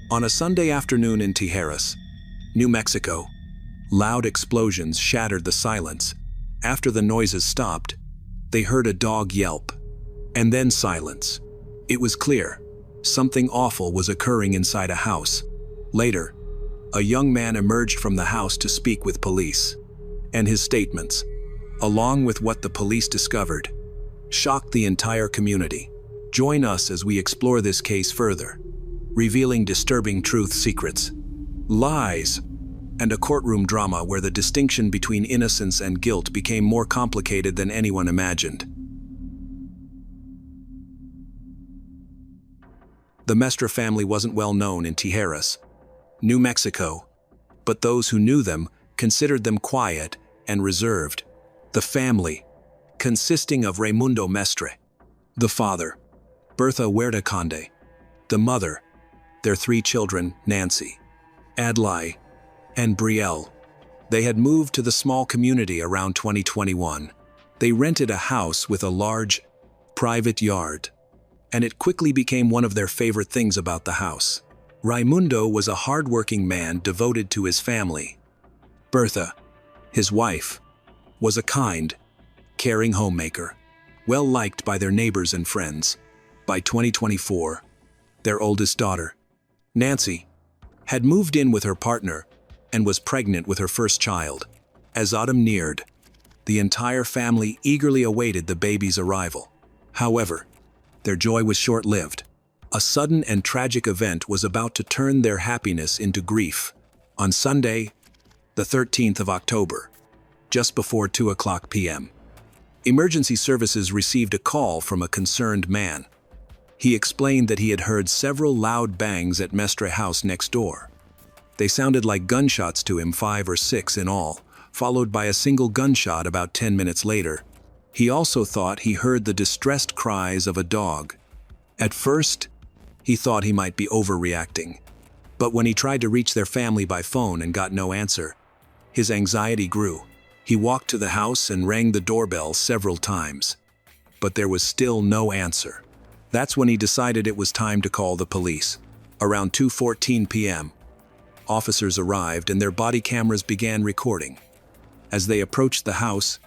On a Sunday afternoon in Tijeras, New Mexico, loud explosions shattered the silence. After the noises stopped, they heard a dog yelp, and then silence. It was clear something awful was occurring inside a house. Later, a young man emerged from the house to speak with police, and his statements, along with what the police discovered, shocked the entire community. Join us as we explore this case further, revealing disturbing truth secrets, lies, and a courtroom drama where the distinction between innocence and guilt became more complicated than anyone imagined. The Mestre family wasn't well known in Tijeras, New Mexico, but those who knew them considered them quiet and reserved. The family, consisting of Raimundo Mestre, the father, Bertha Huerta Conde, the mother, their 3 children, Nancy, Adlai, and Brielle. They had moved to the small community around 2021. They rented a house with a large, private yard, and it quickly became one of their favorite things about the house. Raimundo was a hard-working man devoted to his family. Bertha, his wife, was a kind, caring homemaker, well-liked by their neighbors and friends. By 2024, their oldest daughter, Nancy, had moved in with her partner and was pregnant with her first child. As autumn neared, the entire family eagerly awaited the baby's arrival. However, their joy was short-lived. A sudden and tragic event was about to turn their happiness into grief. On Sunday, the 13th of October, just before 2:00 p.m., emergency services received a call from a concerned man. He explained that he had heard several loud bangs at Mestre house next door. They sounded like gunshots to him, 5 or 6 in all, followed by a single gunshot about 10 minutes later. He also thought he heard the distressed cries of a dog. At first, he thought he might be overreacting, but when he tried to reach their family by phone and got no answer, his anxiety grew. He walked to the house and rang the doorbell several times, but there was still no answer. That's when he decided it was time to call the police. Around 2:14 p.m., officers arrived and their body cameras began recording. As they approached the house,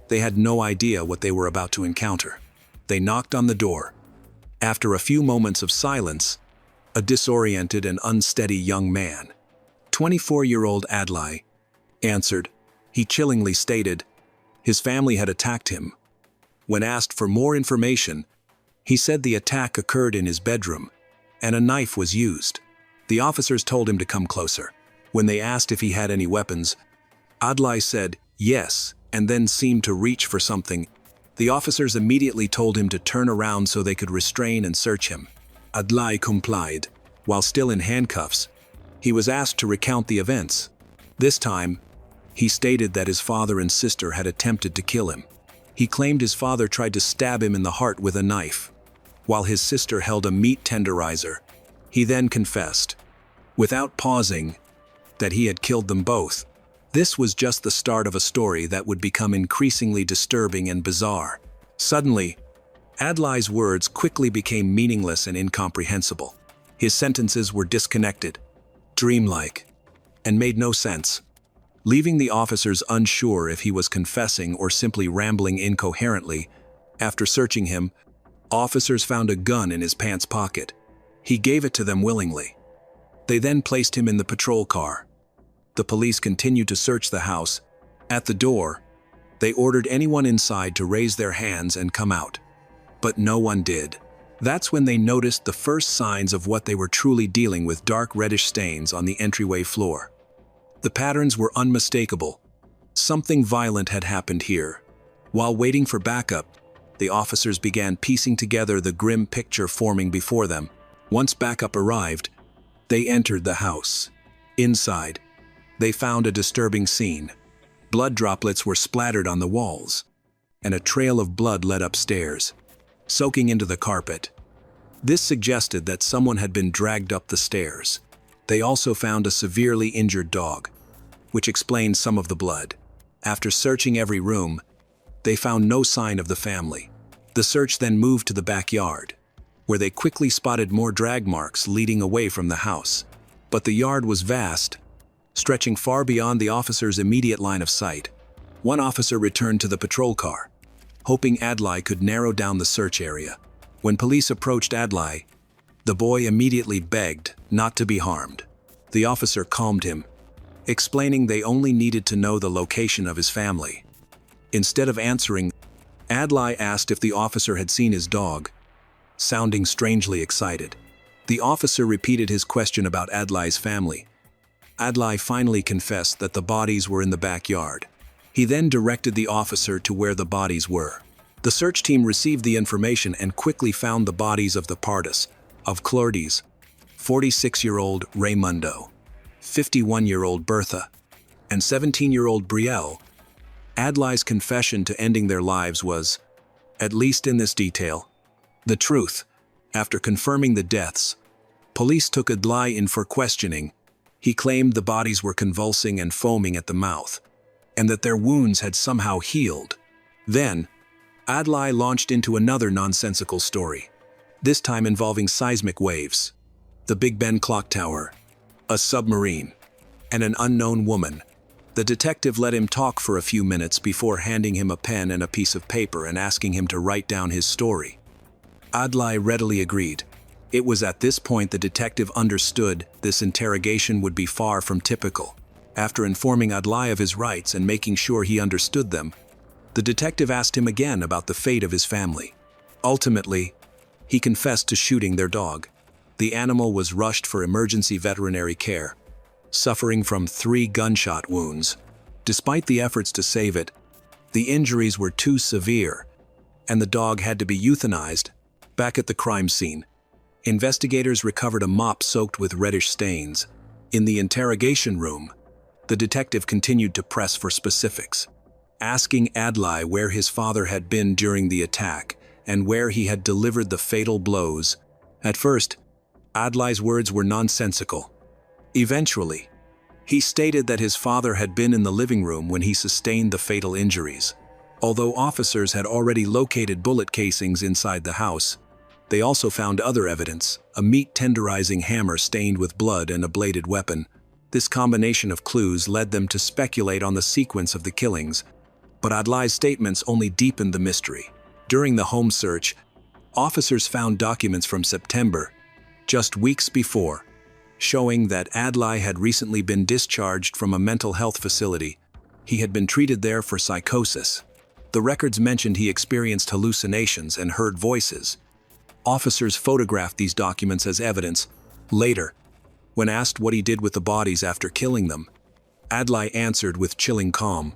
they had no idea what they were about to encounter. They knocked on the door. After a few moments of silence, a disoriented and unsteady young man, 24-year-old Adlai, answered. He chillingly stated his family had attacked him. When asked for more information, he said the attack occurred in his bedroom, and a knife was used. The officers told him to come closer. When they asked if he had any weapons, Adlai said yes, and then seemed to reach for something. The officers immediately told him to turn around so they could restrain and search him. Adlai complied. While still in handcuffs, he was asked to recount the events. This time, he stated that his father and sister had attempted to kill him. He claimed his father tried to stab him in the heart with a knife, while his sister held a meat tenderizer. He then confessed, without pausing, that he had killed them both. This was just the start of a story that would become increasingly disturbing and bizarre. Suddenly, Adlai's words quickly became meaningless and incomprehensible. His sentences were disconnected, dreamlike, and made no sense, leaving the officers unsure if he was confessing or simply rambling incoherently. After searching him, officers found a gun in his pants pocket. He gave it to them willingly. They then placed him in the patrol car. The police continued to search the house. At the door, they ordered anyone inside to raise their hands and come out. But no one did. That's when they noticed the first signs of what they were truly dealing with: dark reddish stains on the entryway floor. The patterns were unmistakable. Something violent had happened here. While waiting for backup, the officers began piecing together the grim picture forming before them. Once backup arrived, they entered the house. Inside, they found a disturbing scene. Blood droplets were splattered on the walls, and a trail of blood led upstairs, soaking into the carpet. This suggested that someone had been dragged up the stairs. They also found a severely injured dog, which explained some of the blood. After searching every room, they found no sign of the family. The search then moved to the backyard. where they quickly spotted more drag marks leading away from the house. But the yard was vast, stretching far beyond the officer's immediate line of sight. One officer returned to the patrol car, hoping Adlai could narrow down the search area. When police approached Adlai, the boy immediately begged not to be harmed. The officer calmed him, explaining they only needed to know the location of his family. Instead of answering, Adlai asked if the officer had seen his dog, sounding strangely excited. The officer repeated his question about Adlai's family. Adlai finally confessed that the bodies were in the backyard. He then directed the officer to where the bodies were. The search team received the information and quickly found the bodies of the Pardus, of Clordes, 46-year-old Raimundo, 51-year-old Bertha, and 17-year-old Brielle. Adlai's confession to ending their lives was, at least in this detail, the truth. After confirming the deaths, police took Adlai in for questioning. He claimed the bodies were convulsing and foaming at the mouth, and that their wounds had somehow healed. Then, Adlai launched into another nonsensical story, this time involving seismic waves, the Big Ben clock tower, a submarine, and an unknown woman. The detective let him talk for a few minutes before handing him a pen and a piece of paper and asking him to write down his story. Adlai readily agreed. It was at this point the detective understood this interrogation would be far from typical. After informing Adlai of his rights and making sure he understood them, the detective asked him again about the fate of his family. Ultimately, he confessed to shooting their dog. The animal was rushed for emergency veterinary care, suffering from 3 gunshot wounds. Despite the efforts to save it, the injuries were too severe, and the dog had to be euthanized. Back at the crime scene, investigators recovered a mop soaked with reddish stains. In the interrogation room, the detective continued to press for specifics, asking Adlai where his father had been during the attack and where he had delivered the fatal blows. At first, Adlai's words were nonsensical. Eventually, he stated that his father had been in the living room when he sustained the fatal injuries. Although officers had already located bullet casings inside the house, they also found other evidence, a meat tenderizing hammer stained with blood and a bladed weapon. This combination of clues led them to speculate on the sequence of the killings, but Adlai's statements only deepened the mystery. During the home search, officers found documents from September, just weeks before, showing that Adlai had recently been discharged from a mental health facility. He had been treated there for psychosis. The records mentioned he experienced hallucinations and heard voices. Officers photographed these documents as evidence. Later, when asked what he did with the bodies after killing them, Adlai answered with chilling calm,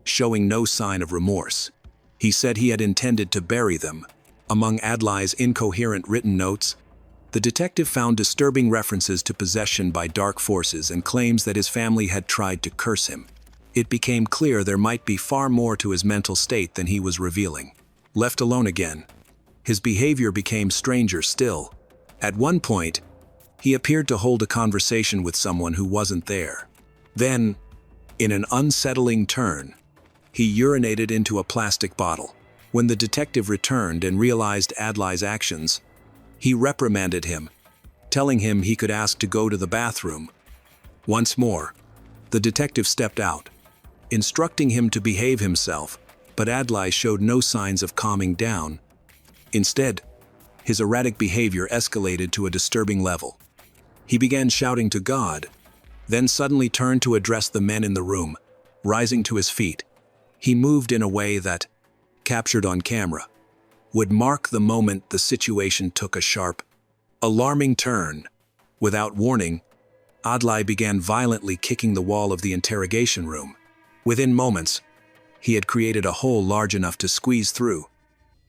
showing no sign of remorse. He said he had intended to bury them. Among Adlai's incoherent written notes, the detective found disturbing references to possession by dark forces and claims that his family had tried to curse him. It became clear there might be far more to his mental state than he was revealing. Left alone again, his behavior became stranger still. At one point, he appeared to hold a conversation with someone who wasn't there. Then, in an unsettling turn, he urinated into a plastic bottle. When the detective returned and realized Adlai's actions, he reprimanded him, telling him he could ask to go to the bathroom. Once more, the detective stepped out, instructing him to behave himself, but Adlai showed no signs of calming down. Instead, his erratic behavior escalated to a disturbing level. He began shouting to God, then suddenly turned to address the men in the room. Rising to his feet, he moved in a way that, captured on camera, would mark the moment the situation took a sharp, alarming turn. Without warning, Adlai began violently kicking the wall of the interrogation room. Within moments, he had created a hole large enough to squeeze through.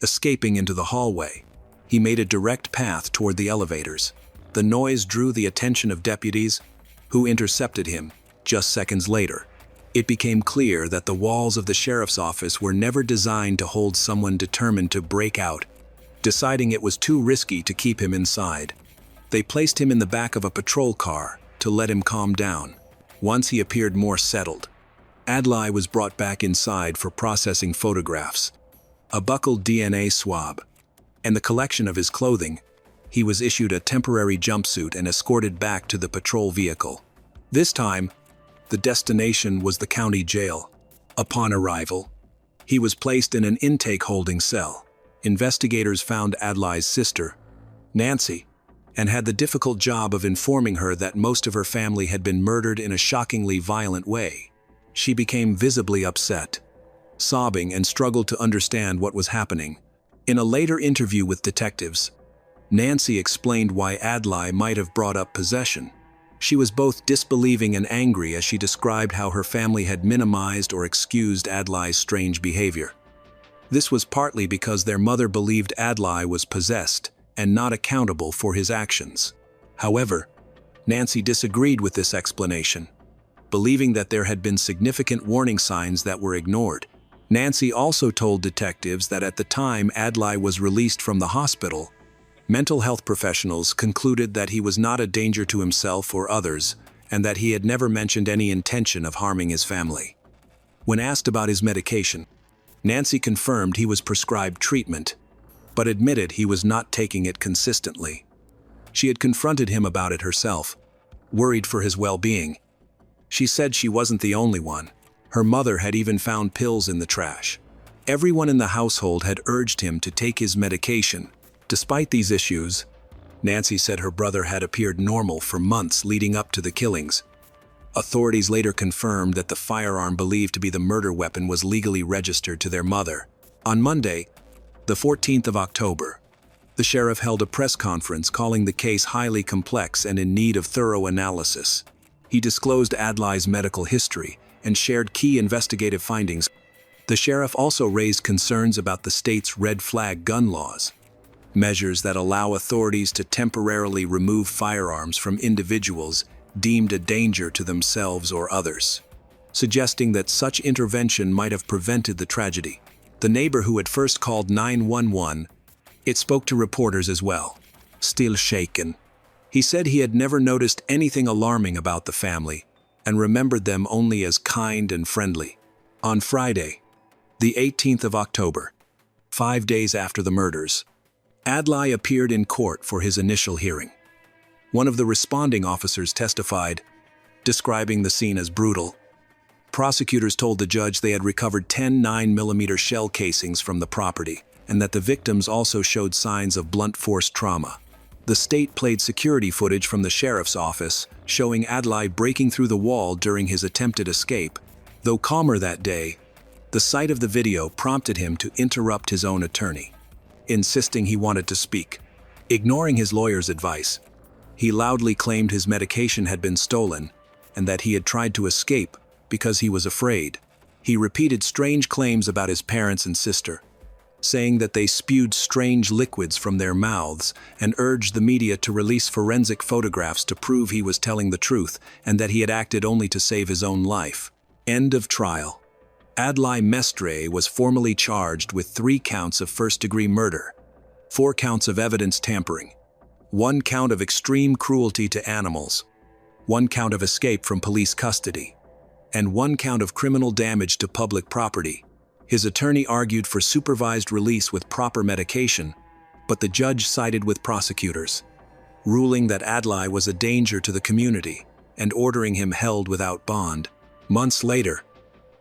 Escaping into the hallway, he made a direct path toward the elevators. The noise drew the attention of deputies, who intercepted him. Just seconds later, it became clear that the walls of the sheriff's office were never designed to hold someone determined to break out. Deciding it was too risky to keep him inside, they placed him in the back of a patrol car to let him calm down. Once he appeared more settled, Adlai was brought back inside for processing photographs, a buckled DNA swab, and the collection of his clothing. he was issued a temporary jumpsuit and escorted back to the patrol vehicle. This time, the destination was the county jail. Upon arrival, he was placed in an intake holding cell. Investigators found Adlai's sister, Nancy, and had the difficult job of informing her that most of her family had been murdered in a shockingly violent way. She became visibly upset, sobbing, and struggled to understand what was happening. In a later interview with detectives, Nancy explained why Adlai might have brought up possession. She was both disbelieving and angry as she described how her family had minimized or excused Adlai's strange behavior. This was partly because their mother believed Adlai was possessed and not accountable for his actions. However, Nancy disagreed with this explanation, believing that there had been significant warning signs that were ignored. Nancy also told detectives that at the time Adlai was released from the hospital, mental health professionals concluded that he was not a danger to himself or others, and that he had never mentioned any intention of harming his family. When asked about his medication, Nancy confirmed he was prescribed treatment, but admitted he was not taking it consistently. She had confronted him about it herself, worried for his well-being. She said she wasn't the only one. Her mother had even found pills in the trash. Everyone in the household had urged him to take his medication. Despite these issues, Nancy said her brother had appeared normal for months leading up to the killings. Authorities later confirmed that the firearm believed to be the murder weapon was legally registered to their mother. On Monday, the 14th of October, the sheriff held a press conference calling the case highly complex and in need of thorough analysis. He disclosed Adlai's medical history and shared key investigative findings. The sheriff also raised concerns about the state's red flag gun laws, measures that allow authorities to temporarily remove firearms from individuals deemed a danger to themselves or others, suggesting that such intervention might have prevented the tragedy. The neighbor who had first called 911, it spoke to reporters as well, still shaken. He said he had never noticed anything alarming about the family and remembered them only as kind and friendly. On Friday, the 18th of October, 5 days after the murders, Adlai appeared in court for his initial hearing. One of the responding officers testified, describing the scene as brutal. Prosecutors told the judge they had recovered 10 9mm shell casings from the property, and that the victims also showed signs of blunt force trauma. The state played security footage from the sheriff's office, showing Adlai breaking through the wall during his attempted escape. Though calmer that day, the sight of the video prompted him to interrupt his own attorney, insisting he wanted to speak. Ignoring his lawyer's advice, he loudly claimed his medication had been stolen and that he had tried to escape because he was afraid. He repeated strange claims about his parents and sister, saying that they spewed strange liquids from their mouths, and urged the media to release forensic photographs to prove he was telling the truth and that he had acted only to save his own life. End of trial. Adlai Mestre was formally charged with 3 counts of first-degree murder, 4 counts of evidence tampering, 1 count of extreme cruelty to animals, 1 count of escape from police custody, and 1 count of criminal damage to public property. His attorney argued for supervised release with proper medication, but the judge sided with prosecutors, ruling that Adlai was a danger to the community and ordering him held without bond. Months later,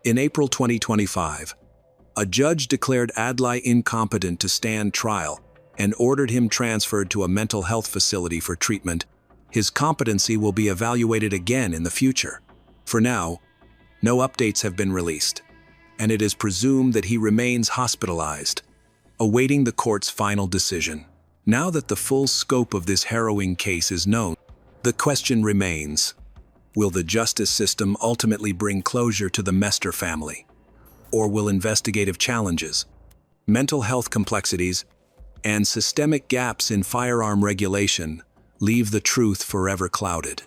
in April 2025, a judge declared Adlai incompetent to stand trial and ordered him transferred to a mental health facility for treatment. His competency will be evaluated again in the future. For now, no updates have been released, and it is presumed that he remains hospitalized, awaiting the court's final decision. Now that the full scope of this harrowing case is known, the question remains: will the justice system ultimately bring closure to the Mestre family? Or will investigative challenges, mental health complexities, and systemic gaps in firearm regulation leave the truth forever clouded?